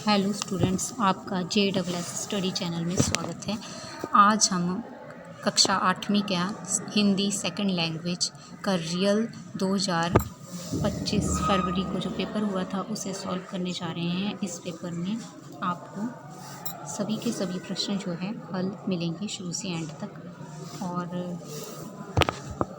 Hello students, आपका JSS study channel में स्वागत है। आज हम कक्षा 8वीं का हिंदी सेकंड लैंग्वेज का रियल 2025 फरवरी को जो पेपर हुआ था उसे सॉल्व करने जा रहे हैं। इस पेपर में आपको सभी के सभी प्रश्न जो है हल मिलेंगे शुरू से एंड तक, और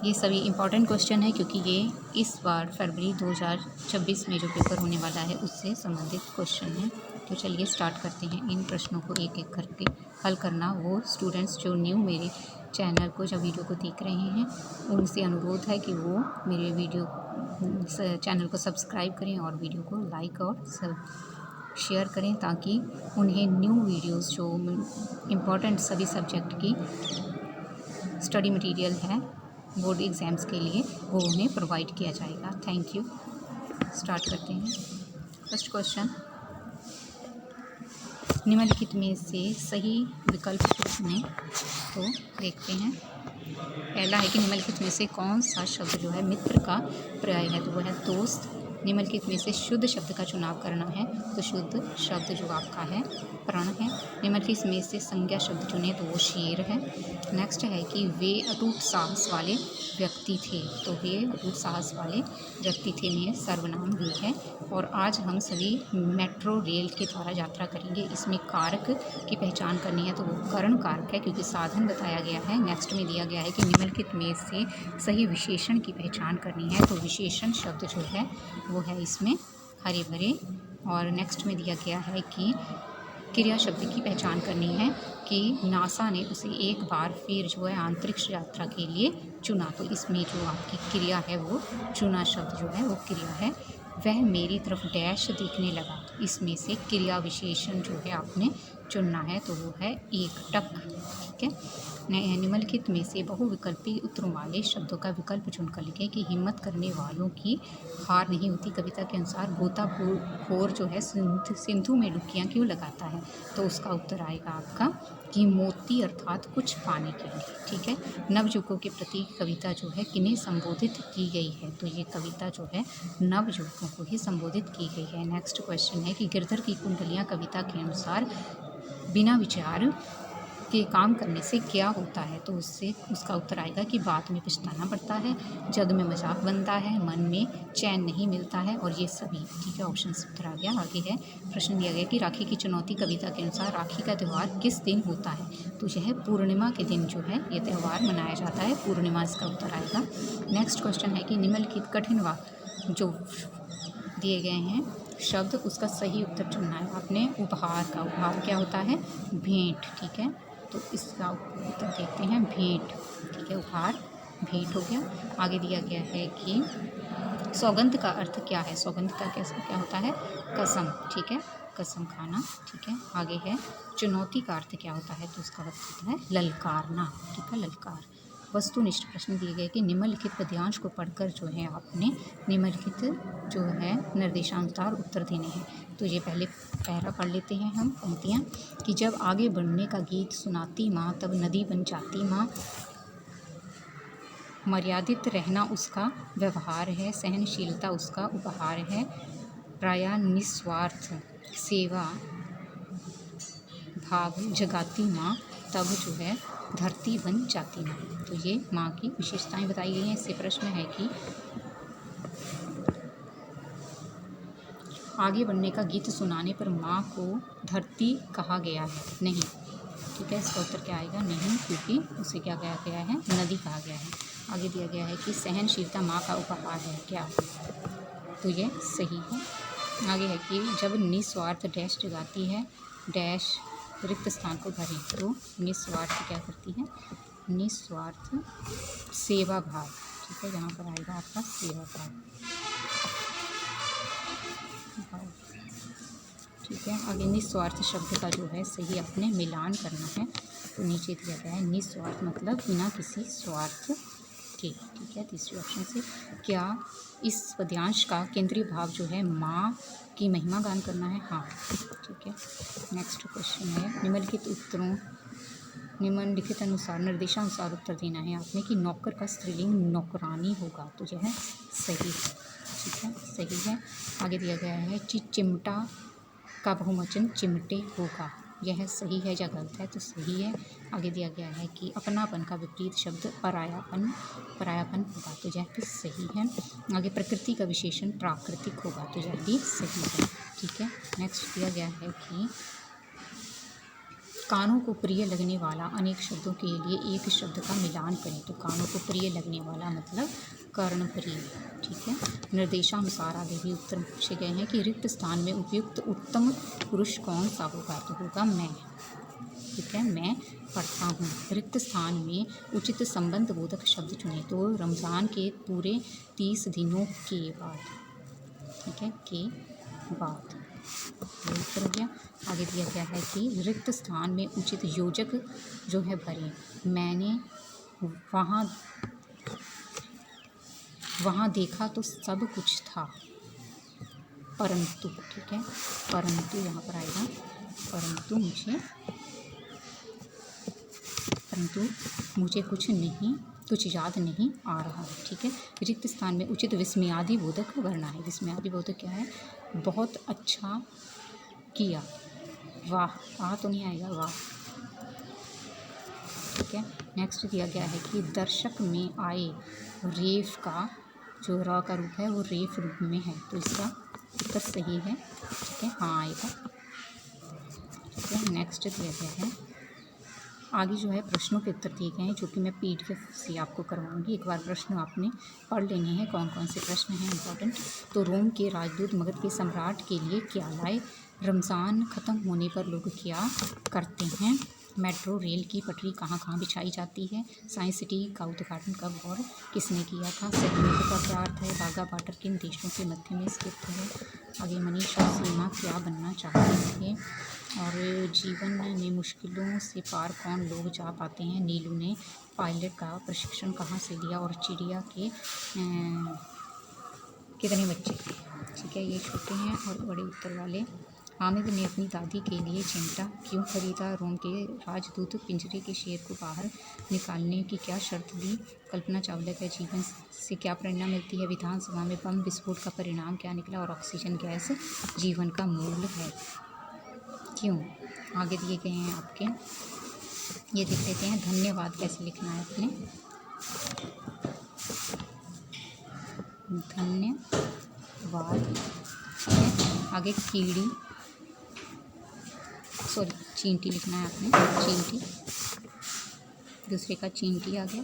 ये सभी इम्पॉर्टेंट क्वेश्चन है क्योंकि ये इस बार फरवरी 2026 में जो पेपर होने वाला है उससे संबंधित क्वेश्चन है। तो चलिए स्टार्ट करते हैं इन प्रश्नों को एक एक करके हल करना। वो स्टूडेंट्स जो न्यू मेरे चैनल को या वीडियो को देख रहे हैं उनसे अनुरोध है कि वो मेरे वीडियो चैनल को सब्सक्राइब करें और वीडियो को लाइक और शेयर करें ताकि उन्हें न्यू वीडियोस जो इम्पॉर्टेंट सभी सब्जेक्ट की स्टडी मटेरियल है बोर्ड एग्ज़ाम्स के लिए वो उन्हें प्रोवाइड किया जाएगा। Thank you. स्टार्ट करते हैं। फर्स्ट क्वेश्चन, निम्नलिखित में से सही विकल्प चुनें। तो देखते हैं। पहला है कि निम्नलिखित में से कौन सा शब्द जो है मित्र का पर्याय है, तो वह है दोस्त। निम्नलिखित में से शुद्ध शब्द का चुनाव करना है, तो शुद्ध शब्द जो आपका है प्रण है। निम्नलिखित में से संज्ञा शब्द चुने, तो वो शेर है। नेक्स्ट है कि वे अटूट साहस वाले व्यक्ति थे, तो वे अटूट साहस वाले व्यक्ति थे में सर्वनाम वे है। और आज हम सभी मेट्रो रेल के द्वारा यात्रा करेंगे। इसमें कारक की पहचान करनी है, तो वो करण कारक है क्योंकि साधन बताया गया है। नेक्स्ट में दिया गया है कि निम्नलिखित में से सही विशेषण की पहचान करनी है, तो विशेषण शब्द जो है वो है इसमें हरे भरे। और नेक्स्ट में दिया गया है कि क्रिया शब्द की पहचान करनी है कि नासा ने उसे एक बार फिर जो है अंतरिक्ष यात्रा के लिए चुना, तो इसमें जो आपकी क्रिया है वो चुना शब्द जो है वो क्रिया है। वह मेरी तरफ डैश देखने लगा, इसमें से क्रिया विशेषण जो है आपने चुनना है, तो वो है एकटक। ठीक है। निम्नलिखित में से बहुविकल्पी उत्तरों वाले शब्दों का विकल्प चुनकर लिखें कि हिम्मत करने वालों की हार नहीं होती। कविता के अनुसार गोताखोर जो है सिंधु में डुबकियां क्यों लगाता है, तो उसका उत्तर आएगा आपका कि मोती अर्थात कुछ पाने के लिए। ठीक है। नवयुवकों के प्रति कविता जो है किन्हें संबोधित की गई है, तो ये कविता जो है नवयुवकों को ही संबोधित की गई है। नेक्स्ट क्वेश्चन है कि गिरधर की कुंडलियाँ कविता के अनुसार बिना विचार के काम करने से क्या होता है, तो उसका उत्तर आएगा कि बाद में पछताना पड़ता है, जग में मजाक बनता है, मन में चैन नहीं मिलता है, और ये सभी। ठीक है, ऑप्शन उत्तर आ गया। आगे है प्रश्न दिया गया कि राखी की चुनौती कविता के अनुसार राखी का त्यौहार किस दिन होता है, तो यह पूर्णिमा के दिन जो है ये त्यौहार मनाया जाता है, पूर्णिमा इसका उत्तर आएगा। नेक्स्ट क्वेश्चन है कि निम्नलिखित कठिन वाक्य जो दिए गए हैं शब्द उसका सही उत्तर चुनना है आपने। उपहार का उपहार क्या होता है, भेंट। ठीक है, तो इसका उत्तर देखते हैं भेंट। ठीक है, उपहार भेंट हो गया। आगे दिया गया है कि सौगंध का अर्थ क्या है, सौगंध का क्या होता है, कसम। ठीक है, कसम खाना। ठीक है, आगे है चुनौती का अर्थ क्या होता है, तो उसका अर्थ होता है ललकारना। ठीक है, ललकार। वस्तुनिष्ठ प्रश्न दिए गए कि निम्नलिखित पद्यांश को पढ़कर जो है आपने निम्नलिखित जो है निर्देशानुसार उत्तर देने हैं। तो ये पहले पैरा पढ़ लेते हैं हम पंक्तियाँ कि जब आगे बढ़ने का गीत सुनाती माँ तब नदी बन जाती माँ, मर्यादित रहना उसका व्यवहार है, सहनशीलता उसका उपहार है, प्रायः निस्वार्थ सेवा भाव जगाती माँ तब जो है धरती बन जाती माँ। तो ये माँ की विशेषताएं बताई गई हैं। इससे प्रश्न है कि आगे बढ़ने का गीत सुनाने पर माँ को धरती कहा गया है, नहीं। ठीक है, इसका उत्तर क्या आएगा, नहीं, क्योंकि उसे क्या कहा गया है, नदी कहा गया है। आगे दिया गया है कि सहनशीलता माँ का उपहार है, क्या, तो ये सही है। आगे है कि जब निस्वार्थ डैश जगाती है डैश रिक्त स्थान को भरें, तो निस्वार्थ क्या करती है, निस्वार्थ सेवा भाव। ठीक है, यहाँ पर आएगा आपका सेवा भाव। ठीक है, आगे निस्वार्थ शब्द का जो है सही अपने मिलान करना है, तो नीचे दिया गया है निस्वार्थ मतलब बिना किसी स्वार्थ के। ठीक है, तीसरे ऑप्शन से क्या इस पद्यांश का केंद्रीय भाव जो है माँ की महिमा गान करना है, हाँ। ठीक है, नेक्स्ट क्वेश्चन है निम्नलिखित अनुसार निर्देशानुसार उत्तर देना है आपने कि नौकर का स्त्रीलिंग नौकरानी होगा, तो यह सही है। ठीक है, सही है। आगे दिया गया है चिमटा का बहुवचन चिमटे होगा। यह सही है या गलत है? तो सही है। आगे दिया गया है कि अपनापन का विपरीत शब्द परायापन होगा, तो यह भी सही है। आगे प्रकृति का विशेषण प्राकृतिक होगा, तो यह भी सही है। ठीक है। नेक्स्ट दिया गया है कि कानों को प्रिय लगने वाला अनेक शब्दों के लिए एक शब्द का मिलान करें। तो कानों को प्रिय लगने वाला मतलब कर्णप्रिय। ठीक है। निर्देशानुसार आगे भी उत्तर पूछे गए हैं कि रिक्त स्थान में उपयुक्त उत्तम पुरुष कौन सा होगा? तो होगा मैं। ठीक है। मैं पढ़ता हूँ। रिक्त स्थान में उचित संबंध बोधक शब्द चुनें। तो रमज़ान के पूरे 30 दिनों के बाद। ठीक है, के बाद ये उत्तर हो गया। आगे दिया गया है कि रिक्त स्थान में उचित योजक जो है भरें। मैंने वहाँ देखा तो सब कुछ था, परंतु। ठीक है, परंतु यहाँ पर आएगा, परंतु मुझे कुछ याद नहीं आ रहा। ठीक है। रिक्त स्थान में उचित विस्मयादि बोधक भरना है। विस्मयादि बोधक क्या है? बहुत अच्छा किया, वाह तो नहीं आएगा, वाह। ठीक है। नेक्स्ट दिया गया है कि दर्शक में आए रेफ का जो र का रूप है वो रेफ रूप में है, तो इसका उत्तर सही है। ठीक है, हाँ आएगा। ठीक है। नेक्स्ट दिया गया है, आगे जो है प्रश्नों के उत्तर दिए गए हैं जो कि मैं PDF से आपको करवाऊंगी। एक बार प्रश्न आपने पढ़ लेने हैं, कौन कौन से प्रश्न हैं इंपॉर्टेंट। तो रोम के राजदूत मगध के सम्राट के लिए क्या लाए? रमज़ान ख़त्म होने पर लोग क्या करते हैं? मेट्रो रेल की पटरी कहाँ कहाँ बिछाई जाती है? साइंस सिटी का उद्घाटन कब और किसने किया था? सेगमेंट का क्या अर्थ है? बाघा बॉर्डर किन देशों के मध्य में स्थित है? आगे मनीष और सीमा क्या बनना चाहते थे? और जीवन में मुश्किलों से पार कौन लोग जा पाते हैं? नीलू ने पायलट का प्रशिक्षण कहाँ से लिया? और चिड़िया के कितने बच्चे थे? ठीक है, ये छोटे हैं और बड़े उत्तर वाले। हामिद ने अपनी दादी के लिए चिमटा क्यों खरीदा? रोम के राजदूत पिंजरे के शेर को बाहर निकालने की क्या शर्त दी? कल्पना चावला का जीवन से क्या प्रेरणा मिलती है? विधानसभा में बम विस्फोट का परिणाम क्या निकला? और ऑक्सीजन गैस जीवन का मूल है, क्यों? आगे दिए गए हैं आपके, ये देख लेते हैं। धन्यवाद कैसे लिखना है अपने, धन्यवाद। ठीक है। आगे चींटी लिखना है आपने, चींटी। दूसरे का चींटी आ गया।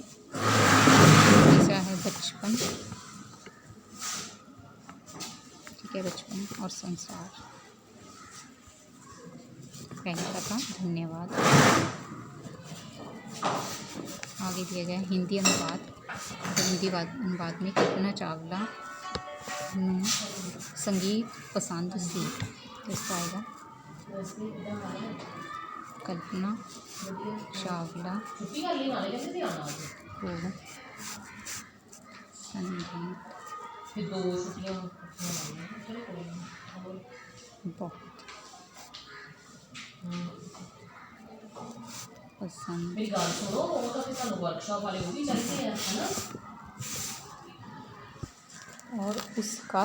तीसरा है बचपन। ठीक है, बचपन और संसार। पहले का था धन्यवाद। आगे दिया गया हिंदी अनुवाद। हिंदी अनुवाद में कल्पना चावला संगीत पसंद सी, तो इसका आएगा कल्पना चावला को संगीत बहुत पसंद। और उसका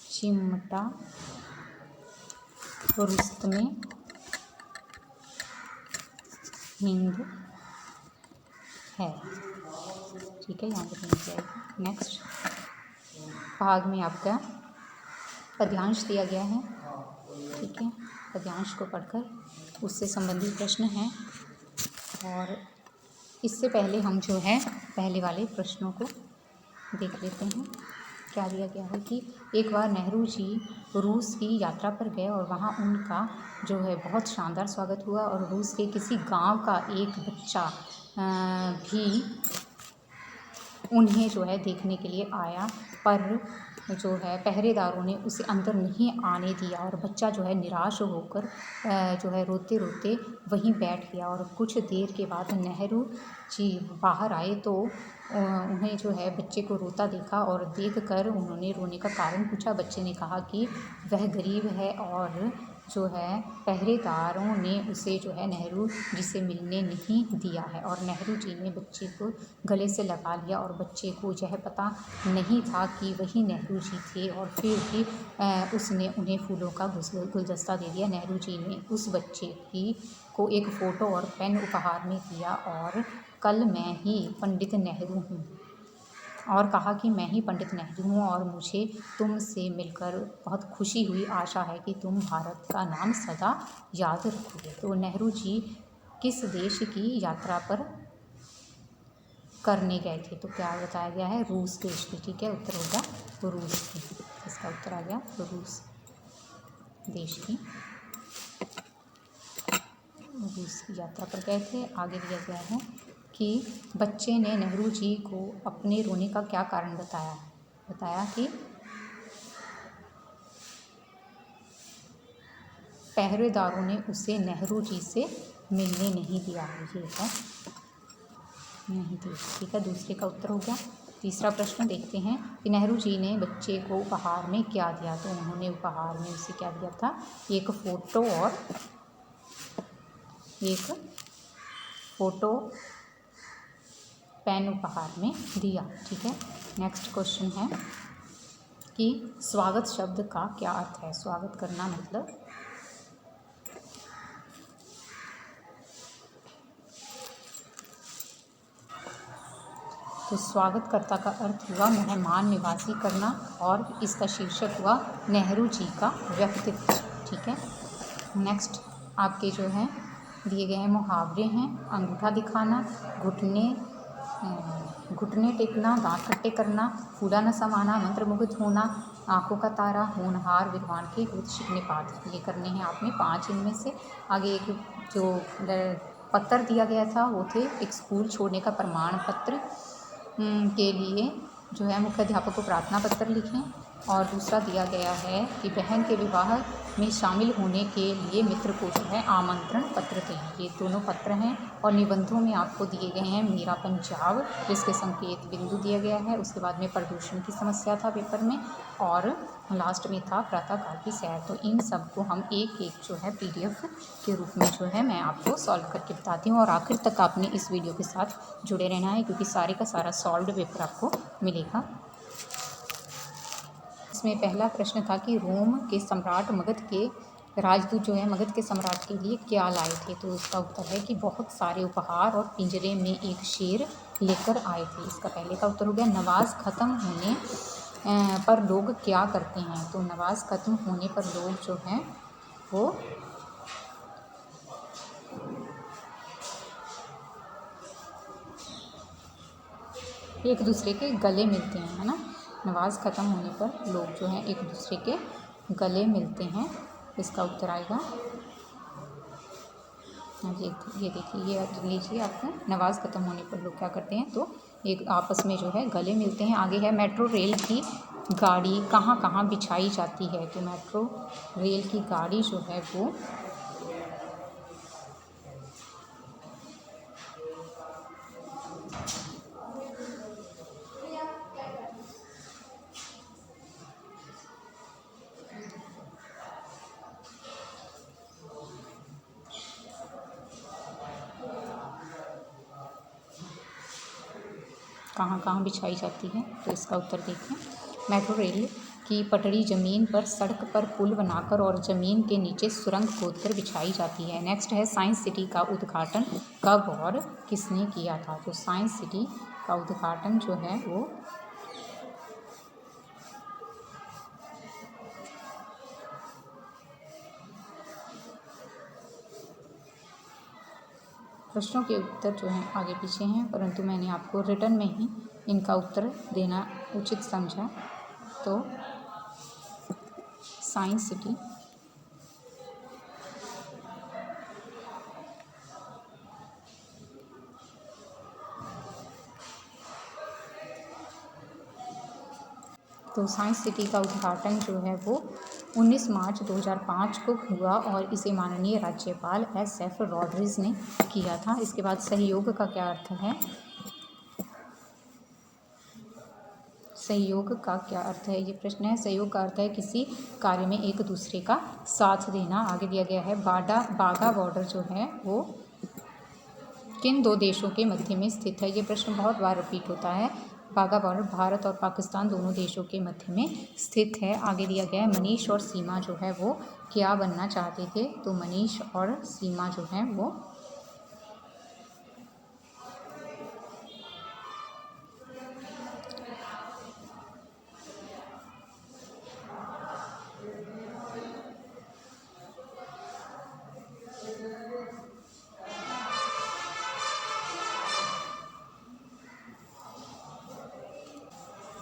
चिमटा रुस्तमे हिंद है। ठीक है, यहाँ पर मिल जाएगा। नेक्स्ट भाग में आपका पद्यांश दिया गया है। ठीक है, पद्यांश को पढ़कर उससे संबंधित प्रश्न हैं। और इससे पहले हम जो है पहले वाले प्रश्नों को देख लेते हैं। क्या दिया गया है कि एक बार नेहरू जी रूस की यात्रा पर गए और वहाँ उनका जो है बहुत शानदार स्वागत हुआ। और रूस के किसी गांव का एक बच्चा भी उन्हें जो है देखने के लिए आया, पर जो है पहरेदारों ने उसे अंदर नहीं आने दिया। और बच्चा जो है निराश होकर जो है रोते रोते वहीं बैठ गया। और कुछ देर के बाद नेहरू जी बाहर आए तो उन्हें जो है बच्चे को रोता देखा और देखकर उन्होंने रोने का कारण पूछा। बच्चे ने कहा कि वह गरीब है और जो है पहरेदारों ने उसे जो है नेहरू जी से मिलने नहीं दिया है। और नेहरू जी ने बच्चे को गले से लगा लिया और बच्चे को यह पता नहीं था कि वही नेहरू जी थे, और फिर भी उसने उन्हें फूलों का गुलदस्ता दे दिया। नेहरू जी ने उस बच्चे को एक फ़ोटो और पेन उपहार में दिया और कल मैं ही पंडित नेहरू हूँ, और कहा कि मैं ही पंडित नेहरू हूँ और मुझे तुमसे मिलकर बहुत खुशी हुई। आशा है कि तुम भारत का नाम सदा याद रखोगे। तो नेहरू जी किस देश की यात्रा पर करने गए थे? तो क्या बताया गया है? रूस देश की। ठीक है, उत्तर होगा रूस की। इसका उत्तर आ गया रूस देश की। रूस की यात्रा पर गए थे। आगे दिया गया है कि बच्चे ने नेहरू जी को अपने रोने का क्या कारण बताया? बताया कि पहरेदारों ने उसे नेहरू जी से मिलने नहीं दिया है। ये है नहीं दिया। ठीक है, दूसरे का उत्तर हो गया। तीसरा प्रश्न देखते हैं कि नेहरू जी ने बच्चे को उपहार में क्या दिया? तो उन्होंने उपहार में उसे क्या दिया था? एक फ़ोटो पेन उपहार में दिया। ठीक है, नेक्स्ट क्वेश्चन है कि स्वागत शब्द का क्या अर्थ है? स्वागत करना मतलब तो स्वागतकर्ता का अर्थ हुआ मेहमान निवासी करना, और इसका शीर्षक हुआ नेहरू जी का व्यक्तित्व। ठीक है, नेक्स्ट आपके जो है दिए गए हैं मुहावरे हैं। अंगूठा दिखाना, घुटने टेकना, दांत खट्टे करना, फूला न समाना, मंत्रमुग्ध होना, आंखों का तारा, होनहार, विद्वान के हित शिकने पात। ये करने हैं आपने 5 इनमें से। आगे एक जो पत्र दिया गया था वो थे एक स्कूल छोड़ने का प्रमाण पत्र के लिए जो है मुख्याध्यापक को प्रार्थना पत्र लिखें। और दूसरा दिया गया है कि बहन के विवाह में शामिल होने के लिए मित्र को जो है आमंत्रण पत्र दें। ये दोनों पत्र हैं। और निबंधों में आपको दिए गए हैं मेरा पंजाब, जिसके संकेत बिंदु दिया गया है। उसके बाद में प्रदूषण की समस्या था पेपर में, और लास्ट में था प्रातःकाल की सैर। तो इन सब को हम एक जो है PDF के रूप में जो है मैं आपको सॉल्व करके बताती हूँ, और आखिर तक आपने इस वीडियो के साथ जुड़े रहना है, क्योंकि सारे का सारा सॉल्व्ड पेपर आपको मिलेगा। इसमें पहला प्रश्न था कि रोम के सम्राट मगध के राजदूत जो है मगध के सम्राट के लिए क्या लाए थे? तो इसका उत्तर है कि बहुत सारे उपहार और पिंजरे में एक शेर लेकर आए थे। इसका पहले का उत्तर हो गया। नवाज ख़त्म होने पर लोग क्या करते हैं? तो नवाज ख़त्म होने पर लोग जो हैं वो एक दूसरे के गले मिलते हैं, है ना। नमाज ख़त्म होने पर लोग जो हैं एक दूसरे के गले मिलते हैं। इसका उत्तर आएगा ये देखिए, ये लीजिए आपको। नमाज ख़त्म होने पर लोग क्या करते हैं? तो एक आपस में जो है गले मिलते हैं। आगे है मेट्रो रेल की गाड़ी कहाँ कहाँ बिछाई जाती है? तो मेट्रो रेल की गाड़ी जो है वो कहाँ कहाँ बिछाई जाती है? तो इसका उत्तर देखें। मेट्रो रेल की पटरी ज़मीन पर सड़क पर पुल बनाकर और ज़मीन के नीचे सुरंग खोदकर बिछाई जाती है। नेक्स्ट है साइंस सिटी का उद्घाटन कब और किसने किया था? तो साइंस सिटी का उद्घाटन जो है वो प्रश्नों के उत्तर जो हैं आगे पीछे हैं, परंतु मैंने आपको रिटर्न में ही इनका उत्तर देना उचित समझा। तो साइंस सिटी साइंस सिटी का उद्घाटन जो है वो 19 मार्च 2005 को हुआ, और इसे माननीय राज्यपाल SF रॉड्रिग्स ने किया था। इसके बाद सहयोग का क्या अर्थ है? सहयोग का क्या अर्थ है? ये प्रश्न है। सहयोग का अर्थ है किसी कार्य में एक दूसरे का साथ देना। आगे दिया गया है बाघा बॉर्डर जो है वो किन दो देशों के मध्य में स्थित है? ये प्रश्न बहुत बार रिपीट होता है। बाघा बॉर्डर भारत और पाकिस्तान दोनों देशों के मध्य में स्थित है। आगे दिया गया है मनीष और सीमा जो है वो क्या बनना चाहते थे? तो मनीष और सीमा जो है वो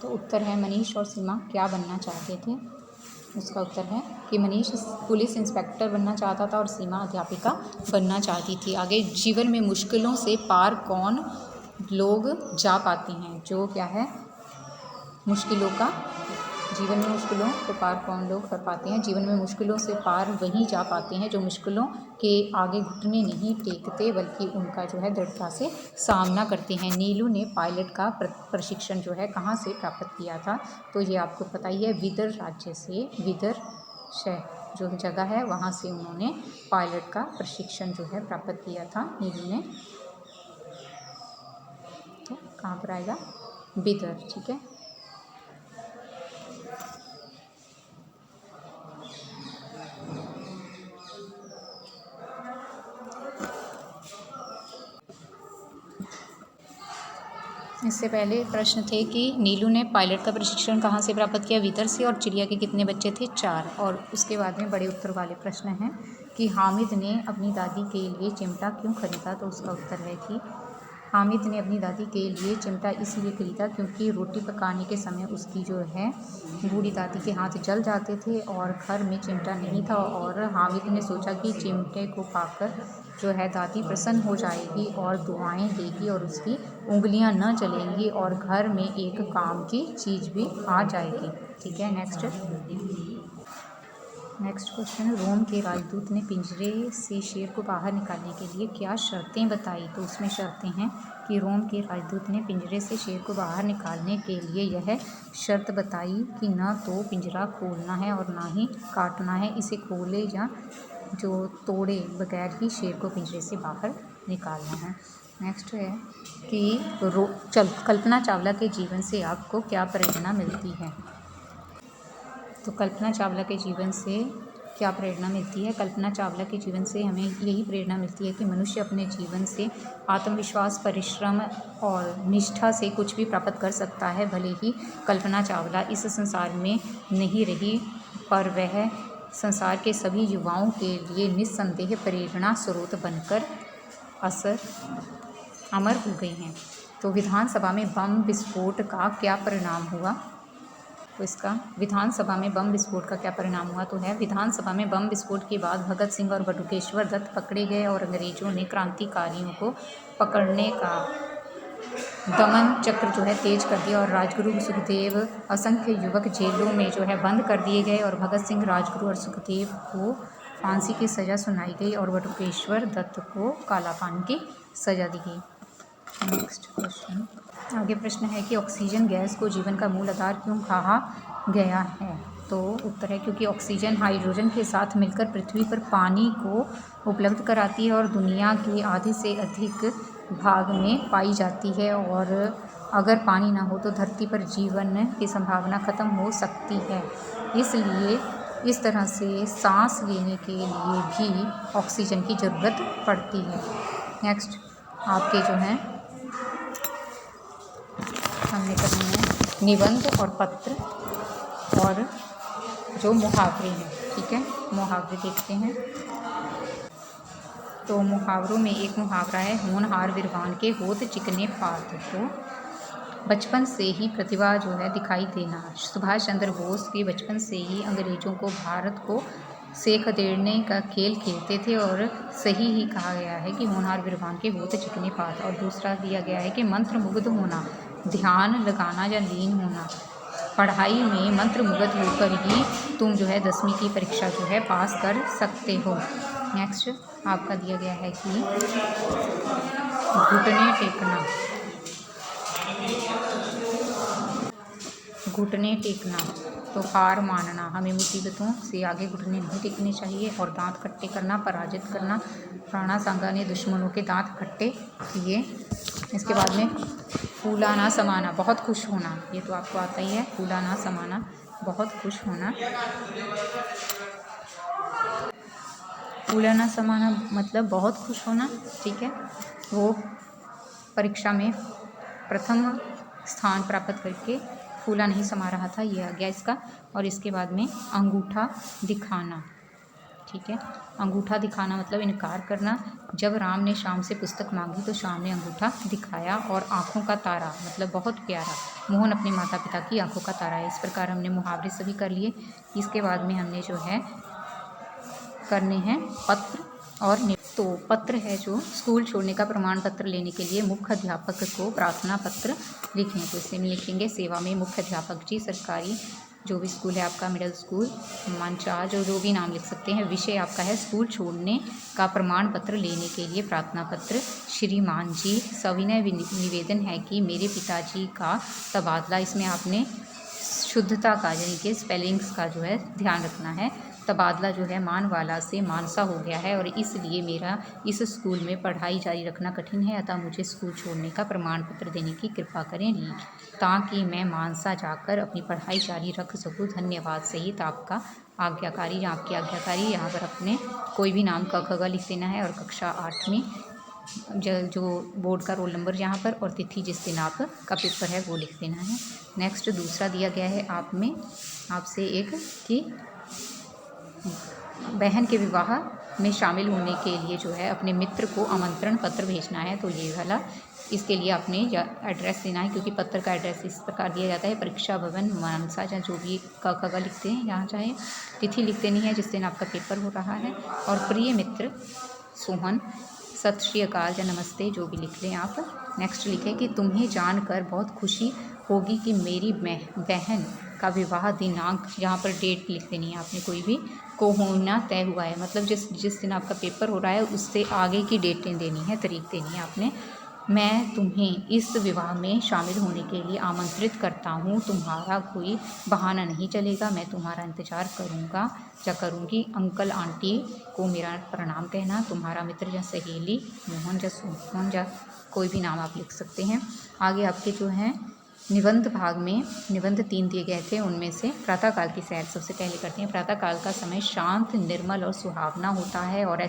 तो उत्तर है मनीष और सीमा क्या बनना चाहते थे? उसका उत्तर है कि मनीष पुलिस इंस्पेक्टर बनना चाहता था और सीमा अध्यापिका बनना चाहती थी। आगे जीवन में मुश्किलों से पार कौन लोग जा पाते हैं? जो क्या है मुश्किलों का जीवन में मुश्किलों को पार कौन लोग कर पाते हैं? जीवन में मुश्किलों से पार वही जा पाते हैं जो मुश्किलों के आगे घुटने नहीं टेकते बल्कि उनका जो है दृढ़ता से सामना करते हैं। नीलू ने पायलट का प्रशिक्षण जो है कहाँ से प्राप्त किया था? तो ये आपको पता ही है, विदर राज्य से, विदर शहर जो जगह है वहाँ से उन्होंने पायलट का प्रशिक्षण जो है प्राप्त किया था नीलू ने। तो कहाँ पर आएगा? विदर। ठीक है। इससे पहले प्रश्न थे कि नीलू ने पायलट का प्रशिक्षण कहाँ से प्राप्त किया? विदर से। और चिड़िया के कितने बच्चे थे? 4। और उसके बाद में बड़े उत्तर वाले प्रश्न हैं कि हामिद ने अपनी दादी के लिए चिमटा क्यों खरीदा? तो उसका उत्तर है कि हामिद ने अपनी दादी के लिए चिमटा इसलिए खरीदा क्योंकि रोटी पकाने के समय उसकी जो है बूढ़ी दादी के हाथ जल जाते थे और घर में चिमटा नहीं था, और हामिद ने सोचा कि चिमटे को पाकर जो है दादी प्रसन्न हो जाएगी और दुआएं देगी और उसकी उंगलियां न जलेंगी और घर में एक काम की चीज़ भी आ जाएगी। ठीक है। नेक्स्ट क्वेश्चन, रोम के राजदूत ने पिंजरे से शेर को बाहर निकालने के लिए क्या शर्तें बताई? तो उसमें शर्तें हैं कि रोम के राजदूत ने पिंजरे से शेर को बाहर निकालने के लिए यह शर्त बताई कि न तो पिंजरा खोलना है और ना ही काटना है, इसे खोले या जो तोड़े बगैर ही शेर को पिंजरे से बाहर निकालना है। नेक्स्ट है कि कल्पना चावला के जीवन से आपको क्या प्रेरणा मिलती है? तो कल्पना चावला के जीवन से क्या प्रेरणा मिलती है? कल्पना चावला के जीवन से हमें यही प्रेरणा मिलती है कि मनुष्य अपने जीवन से आत्मविश्वास, परिश्रम और निष्ठा से कुछ भी प्राप्त कर सकता है। भले ही कल्पना चावला इस संसार में नहीं रही, पर वह संसार के सभी युवाओं के लिए निस्संदेह प्रेरणा स्रोत बनकर अमर हो गई हैं। तो विधानसभा में बम विस्फोट का क्या परिणाम हुआ? तो इसका विधानसभा में बम विस्फोट का क्या परिणाम हुआ? तो है विधानसभा में बम विस्फोट के बाद भगत सिंह और बटुकेश्वर दत्त पकड़े गए और अंग्रेजों ने क्रांतिकारियों को पकड़ने का दमन चक्र जो है तेज कर दिया और राजगुरु सुखदेव असंख्य युवक जेलों में जो है बंद कर दिए गए और भगत सिंह, राजगुरु और सुखदेव को फांसी की सज़ा सुनाई गई और बटुकेश्वर दत्त को कालापानी की सज़ा दी गई। नेक्स्ट क्वेश्चन, आगे प्रश्न है कि ऑक्सीजन गैस को जीवन का मूल आधार क्यों कहा गया है? तो उत्तर है क्योंकि ऑक्सीजन हाइड्रोजन के साथ मिलकर पृथ्वी पर पानी को उपलब्ध कराती है और दुनिया के आधे से अधिक भाग में पाई जाती है, और अगर पानी ना हो तो धरती पर जीवन की संभावना खत्म हो सकती है। इसलिए इस तरह से सांस लेने के लिए भी ऑक्सीजन की ज़रूरत पड़ती है। नेक्स्ट आपके जो हैं हमने करनी है निबंध और पत्र और जो मुहावरे हैं। ठीक है, मुहावरे देखते हैं। तो मुहावरों में एक मुहावरा है, होनहार विद्वान के होत चिकने पात। तो बचपन से ही प्रतिभा जो है दिखाई देना। सुभाष चंद्र बोस के बचपन से ही अंग्रेजों को भारत को से खदेड़ने का खेल खेलते थे, और सही ही कहा गया है कि होनहार विद्वान के होत चिकने पात। और दूसरा दिया गया है कि मंत्र मुग्ध होना, ध्यान लगाना या लीन होना। पढ़ाई में मंत्र मुग्ध होकर ही तुम जो है 10वीं की परीक्षा जो है पास कर सकते हो। नेक्स्ट आपका दिया गया है कि घुटने टेकना। घुटने टेकना तो हार मानना, हमें मुसीबतों से आगे घुटने नहीं टेकने चाहिए। और दांत खट्टे करना, पराजित करना। राणा सांगा ने दुश्मनों के दांत खट्टे किए। इसके बाद में फूला ना समाना, बहुत खुश होना, ये तो आपको आता ही है। फूला ना समाना, बहुत खुश होना। फूला ना समाना मतलब बहुत खुश होना, ठीक है। वो परीक्षा में प्रथम स्थान प्राप्त करके फूला नहीं समा रहा था, ये आ गया इसका। और इसके बाद में अंगूठा दिखाना, ठीक है। अंगूठा दिखाना मतलब इनकार करना। जब राम ने शाम से पुस्तक मांगी तो शाम ने अंगूठा दिखाया। और आँखों का तारा मतलब बहुत प्यारा, मोहन अपने माता पिता की आँखों का तारा है। इस प्रकार हमने मुहावरे सभी कर लिए। इसके बाद में हमने जो है करने हैं पत्र और तो पत्र है जो स्कूल छोड़ने का प्रमाण पत्र लेने के लिए मुख्य अध्यापक को प्रार्थना पत्र लिखें। तो इसे में लिखेंगे सेवा में मुख्य अध्यापक जी, सरकारी जो भी स्कूल है आपका, मिडिल स्कूल, मंचार, जो भी नाम लिख सकते हैं। विषय आपका है स्कूल छोड़ने का प्रमाण पत्र लेने के लिए प्रार्थना पत्र। श्रीमान जी, सविनय निवेदन है कि मेरे पिताजी का तबादला, इसमें आपने शुद्धता का यानी कि स्पेलिंग्स का जो है ध्यान रखना है। तबादला जो है मानवाला से मानसा हो गया है और इसलिए मेरा इस स्कूल में पढ़ाई जारी रखना कठिन है, अतः मुझे स्कूल छोड़ने का प्रमाण पत्र देने की कृपा करें ताकि मैं मानसा जाकर अपनी पढ़ाई जारी रख सकूं। धन्यवाद सहित आपका आज्ञाकारी। आपकी आज्ञाकारी यहाँ पर अपने कोई भी नाम क ख ग लिख देना है और कक्षा 8वीं जो बोर्ड का रोल नंबर यहाँ पर और तिथि जिस दिन आपका पेपर है वो लिख देना है। नेक्स्ट दूसरा दिया गया है आपसे एक कि बहन के विवाह में शामिल होने के लिए जो है अपने मित्र को आमंत्रण पत्र भेजना है। तो ये वाला इसके लिए आपने एड्रेस देना है, क्योंकि पत्र का एड्रेस इस प्रकार दिया जाता है, परीक्षा भवन मानसा, या जो भी क ख ग लिखते हैं यहाँ, चाहे तिथि लिख देनी है जिस दिन आपका पेपर हो रहा है। और प्रिय मित्र सोहन, सत श्री अकाल या नमस्ते जो भी लिख लें आप। नेक्स्ट लिखें कि तुम्हें जानकर बहुत खुशी होगी कि मेरी बहन का विवाह दिनांक, यहाँ पर डेट लिख देनी है आपने कोई भी, को होना तय हुआ है, मतलब जिस दिन आपका पेपर हो रहा है उससे आगे की डेटें देनी है, तारीख देनी है आपने। मैं तुम्हें इस विवाह में शामिल होने के लिए आमंत्रित करता हूँ, तुम्हारा कोई बहाना नहीं चलेगा, मैं तुम्हारा इंतज़ार करूँगा या करूँगी। अंकल आंटी को मेरा प्रणाम कहना। तुम्हारा मित्र या सहेली मोहन या सोहन या कोई भी नाम आप लिख सकते हैं। आगे आपके जो हैं निबंध भाग में निबंध 3 दिए गए थे, उनमें से प्रातःकाल की सैर सबसे पहले करते हैं। प्रातःकाल का समय शांत, निर्मल और सुहावना होता है और